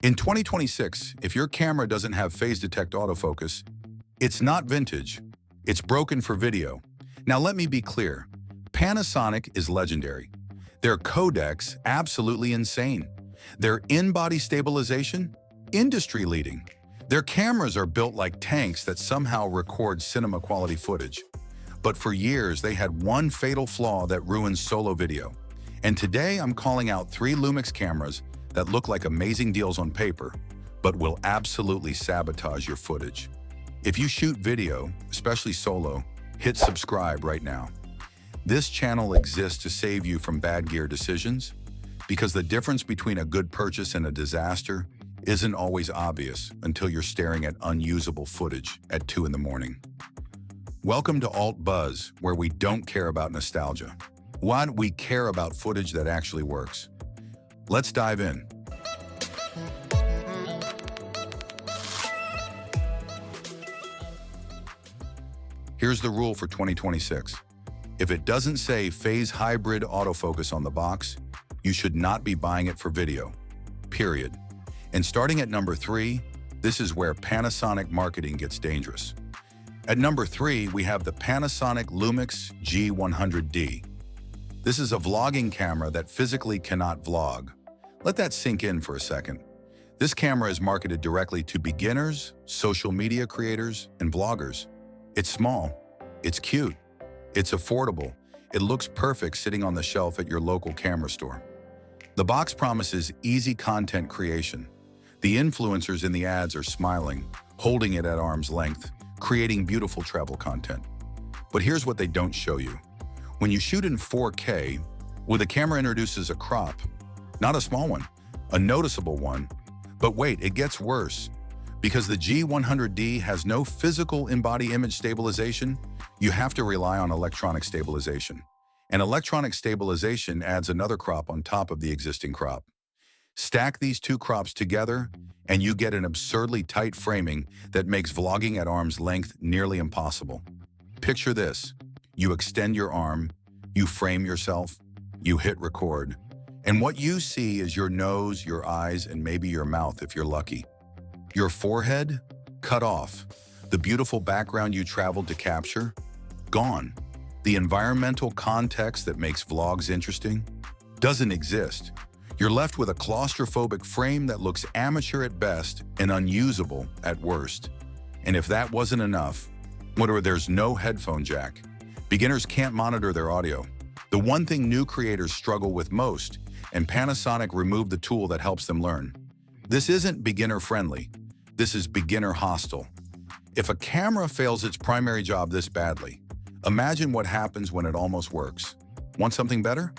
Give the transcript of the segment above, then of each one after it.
In 2026, if your camera doesn't have phase detect autofocus, it's not vintage, it's broken for video. Now let me be clear, Panasonic is legendary. Their codecs, absolutely insane. Their in-body stabilization, industry-leading. Their cameras are built like tanks that somehow record cinema-quality footage. But for years, they had one fatal flaw that ruins solo video. And today, I'm calling out 3 Lumix cameras that look like amazing deals on paper, but will absolutely sabotage your footage. If you shoot video, especially solo, hit subscribe right now. This channel exists to save you from bad gear decisions, because the difference between a good purchase and a disaster isn't always obvious until you're staring at unusable footage at 2 in the morning. Welcome to Alt Buzz, where we don't care about nostalgia. One, we care about footage that actually works. Let's dive in. Here's the rule for 2026. If it doesn't say phase hybrid autofocus on the box, you should not be buying it for video, period. And starting at number 3, this is where Panasonic marketing gets dangerous. At number 3, we have the Panasonic Lumix G100D. This is a vlogging camera that physically cannot vlog. Let that sink in for a second. This camera is marketed directly to beginners, social media creators, and vloggers. It's small, it's cute, it's affordable, it looks perfect sitting on the shelf at your local camera store. The box promises easy content creation. The influencers in the ads are smiling, holding it at arm's length, creating beautiful travel content. But here's what they don't show you. When you shoot in 4K, the camera introduces a crop, not a small one, a noticeable one. But wait, it gets worse. Because the G100D has no physical in-body image stabilization, you have to rely on electronic stabilization. And electronic stabilization adds another crop on top of the existing crop. Stack these 2 crops together, and you get an absurdly tight framing that makes vlogging at arm's length nearly impossible. Picture this. You extend your arm, you frame yourself, you hit record, and what you see is your nose, your eyes, and maybe your mouth if you're lucky. Your forehead? Cut off. The beautiful background you traveled to capture? Gone. The environmental context that makes vlogs interesting? Doesn't exist. You're left with a claustrophobic frame that looks amateur at best and unusable at worst. And if that wasn't enough, there's no headphone jack. Beginners can't monitor their audio. The one thing new creators struggle with most, and Panasonic removed the tool that helps them learn. This isn't beginner-friendly. This is beginner-hostile. If a camera fails its primary job this badly, imagine what happens when it almost works. Want something better?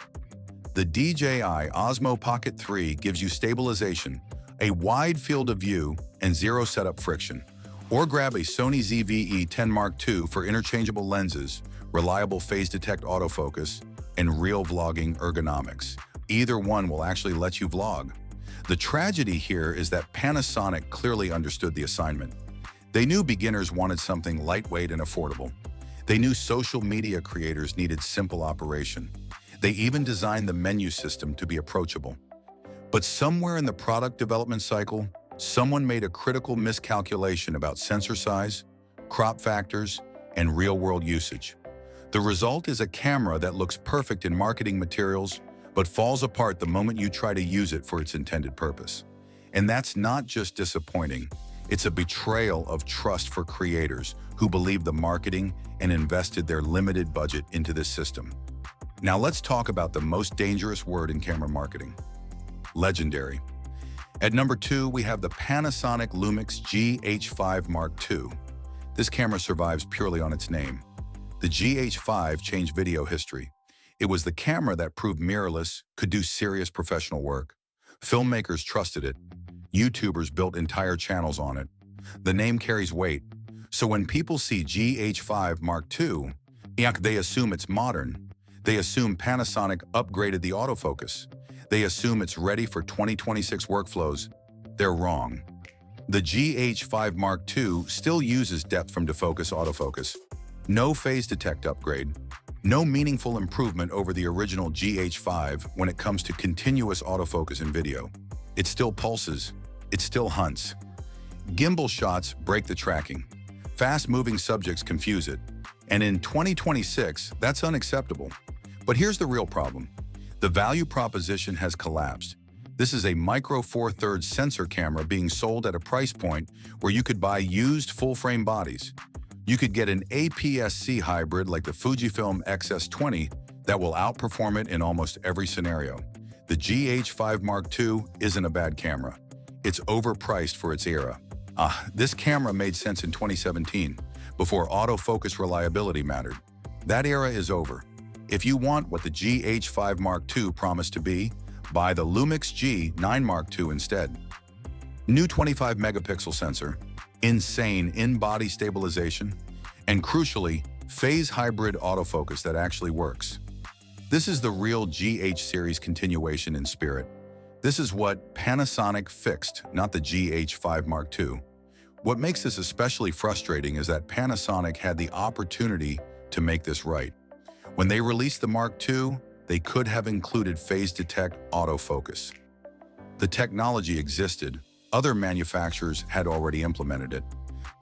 The DJI Osmo Pocket 3 gives you stabilization, a wide field of view, and 0 setup friction. Or grab a Sony ZV-E10 Mark II for interchangeable lenses, reliable phase detect autofocus, and real vlogging ergonomics. Either one will actually let you vlog. The tragedy here is that Panasonic clearly understood the assignment. They knew beginners wanted something lightweight and affordable. They knew social media creators needed simple operation. They even designed the menu system to be approachable. But somewhere in the product development cycle, someone made a critical miscalculation about sensor size, crop factors, and real-world usage. The result is a camera that looks perfect in marketing materials, but falls apart the moment you try to use it for its intended purpose. And that's not just disappointing, it's a betrayal of trust for creators who believed the marketing and invested their limited budget into this system. Now let's talk about the most dangerous word in camera marketing: legendary. At number 2, we have the Panasonic Lumix GH5 Mark II. This camera survives purely on its name. The GH5 changed video history. It was the camera that proved mirrorless could do serious professional work. Filmmakers trusted it. YouTubers built entire channels on it. The name carries weight. So when people see GH5 Mark II, they assume it's modern. They assume Panasonic upgraded the autofocus. They assume it's ready for 2026 workflows. They're wrong. The GH5 Mark II still uses Depth From Defocus autofocus. No phase detect upgrade. No meaningful improvement over the original GH5 when it comes to continuous autofocus in video. It still pulses, it still hunts. Gimbal shots break the tracking. Fast-moving subjects confuse it. And in 2026, that's unacceptable. But here's the real problem. The value proposition has collapsed. This is a micro Four Thirds sensor camera being sold at a price point where you could buy used full-frame bodies. You could get an APS-C hybrid like the Fujifilm XS20 that will outperform it in almost every scenario. The GH5 II isn't a bad camera. It's overpriced for its era. This camera made sense in 2017, before autofocus reliability mattered. That era is over. If you want what the GH5 II promised to be, buy the Lumix G9 II instead. New 25 megapixel sensor, insane in-body stabilization, and crucially, phase hybrid autofocus that actually works. This is the real GH series continuation in spirit. This is what Panasonic fixed, not the GH5 II. What makes this especially frustrating is that Panasonic had the opportunity to make this right. When they released the Mark II, they could have included phase detect autofocus. The technology existed, other manufacturers had already implemented it,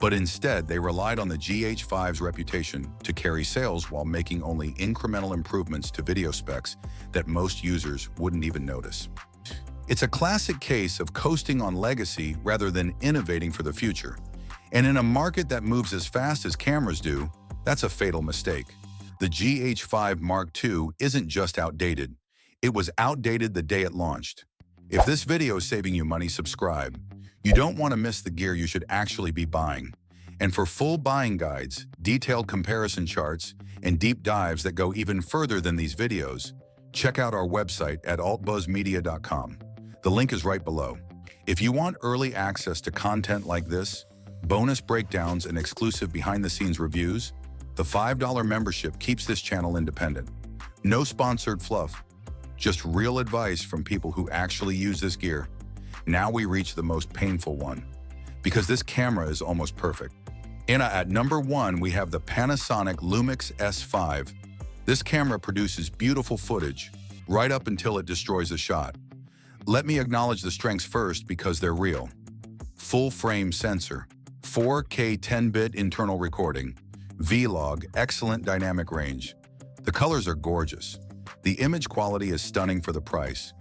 but instead they relied on the GH5's reputation to carry sales while making only incremental improvements to video specs that most users wouldn't even notice. It's a classic case of coasting on legacy rather than innovating for the future. And in a market that moves as fast as cameras do, that's a fatal mistake. The GH5 II isn't just outdated. It was outdated the day it launched. If this video is saving you money, subscribe. You don't want to miss the gear you should actually be buying. And for full buying guides, detailed comparison charts, and deep dives that go even further than these videos, check out our website at altbuzzmedia.com. The link is right below. If you want early access to content like this, bonus breakdowns and exclusive behind-the-scenes reviews, the $5 membership keeps this channel independent. No sponsored fluff, just real advice from people who actually use this gear. Now we reach the most painful one, because this camera is almost perfect. And at number 1, we have the Panasonic Lumix S5. This camera produces beautiful footage, right up until it destroys the shot. Let me acknowledge the strengths first because they're real. Full-frame sensor, 4K 10-bit internal recording, V-Log, excellent dynamic range. The colors are gorgeous. The image quality is stunning for the price.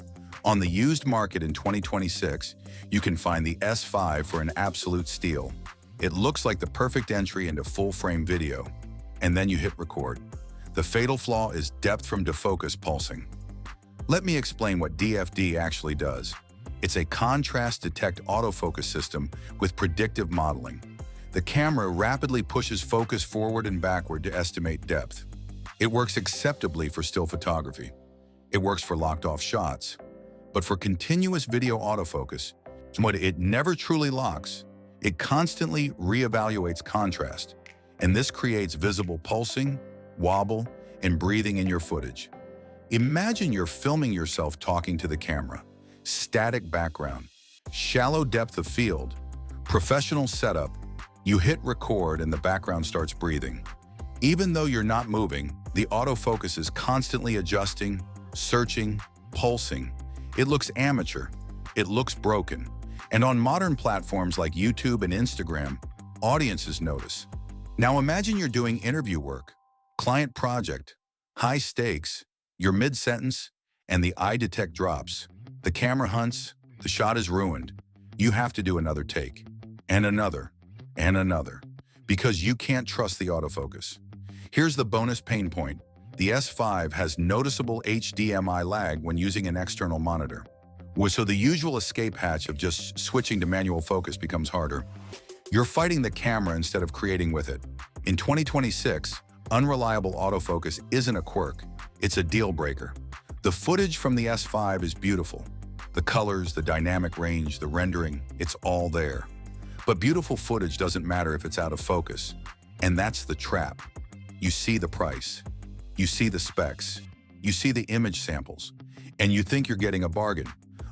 On the used market in 2026, you can find the S5 for an absolute steal. It looks like the perfect entry into full-frame video. And then you hit record. The fatal flaw is depth from defocus pulsing. Let me explain what DFD actually does. It's a contrast detect autofocus system with predictive modeling. The camera rapidly pushes focus forward and backward to estimate depth. It works acceptably for still photography. It works for locked-off shots. But for continuous video autofocus, it never truly locks. It constantly reevaluates contrast, and this creates visible pulsing, wobble, and breathing in your footage. Imagine you're filming yourself talking to the camera. Static background, shallow depth of field, professional setup. You hit record and the background starts breathing. Even though you're not moving, the autofocus is constantly adjusting, searching, pulsing. It looks amateur. It looks broken. And on modern platforms like YouTube and Instagram, audiences notice. Now imagine you're doing interview work, client project, high stakes, you're mid-sentence, and the eye detect drops. The camera hunts, the shot is ruined. You have to do another take, and another, and another, because you can't trust the autofocus. Here's the bonus pain point. The S5 has noticeable HDMI lag when using an external monitor. So the usual escape hatch of just switching to manual focus becomes harder. You're fighting the camera instead of creating with it. In 2026, unreliable autofocus isn't a quirk, it's a deal breaker. The footage from the S5 is beautiful. The colors, the dynamic range, the rendering, it's all there. But beautiful footage doesn't matter if it's out of focus. And that's the trap. You see the price. You see the specs. You see the image samples. And you think you're getting a bargain.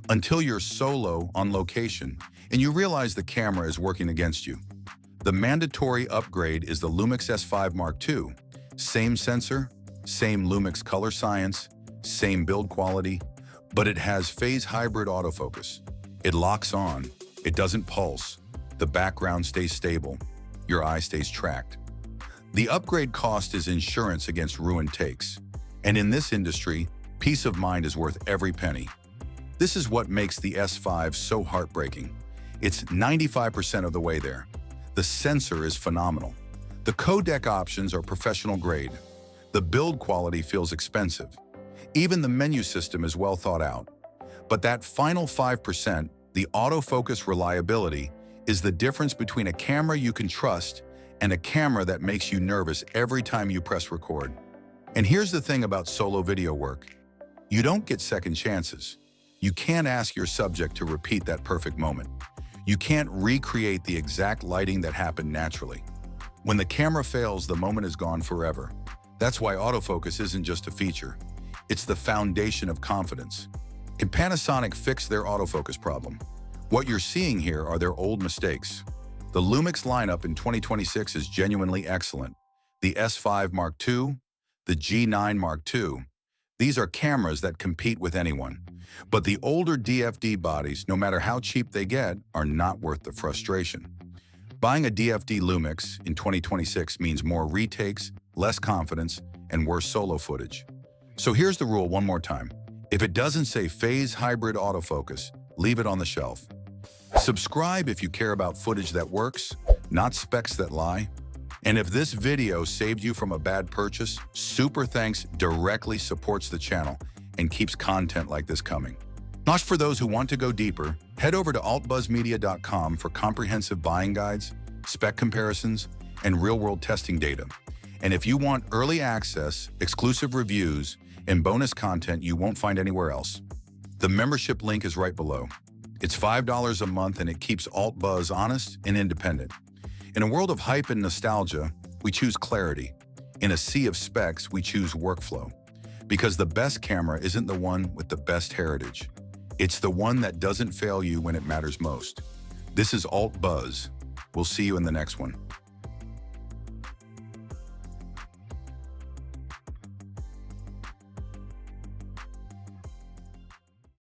Until you're solo on location and you realize the camera is working against you. The mandatory upgrade is the Lumix S5 II. Same sensor, same Lumix color science, same build quality, but it has phase hybrid autofocus. It locks on, It doesn't pulse. The background stays stable. Your eye stays tracked. The upgrade cost is insurance against ruined takes. And in this industry, peace of mind is worth every penny. This is what makes the S5 so heartbreaking. It's 95% of the way there. The sensor is phenomenal. The codec options are professional grade. The build quality feels expensive. Even the menu system is well thought out. But that final 5%, the autofocus reliability, is the difference between a camera you can trust and a camera that makes you nervous every time you press record. And here's the thing about solo video work. You don't get second chances. You can't ask your subject to repeat that perfect moment. You can't recreate the exact lighting that happened naturally. When the camera fails, the moment is gone forever. That's why autofocus isn't just a feature. It's the foundation of confidence. Can Panasonic fix their autofocus problem? What you're seeing here are their old mistakes. The Lumix lineup in 2026 is genuinely excellent. The S5 Mark II, the G9 Mark II, these are cameras that compete with anyone. But the older DFD bodies, no matter how cheap they get, are not worth the frustration. Buying a DFD Lumix in 2026 means more retakes, less confidence, and worse solo footage. So here's the rule one more time. If it doesn't say phase hybrid autofocus, leave it on the shelf. Subscribe if you care about footage that works, not specs that lie. And if this video saved you from a bad purchase, super thanks directly supports the channel and keeps content like this coming. Not for those who want to go deeper, head over to altbuzzmedia.com for comprehensive buying guides, spec comparisons, and real-world testing data. And if you want early access, exclusive reviews, and bonus content you won't find anywhere else, the membership link is right below. It's $5 a month and it keeps AltBuzz honest and independent. In a world of hype and nostalgia, we choose clarity. In a sea of specs, we choose workflow. Because the best camera isn't the one with the best heritage. It's the one that doesn't fail you when it matters most. This is AltBuzz. We'll see you in the next one.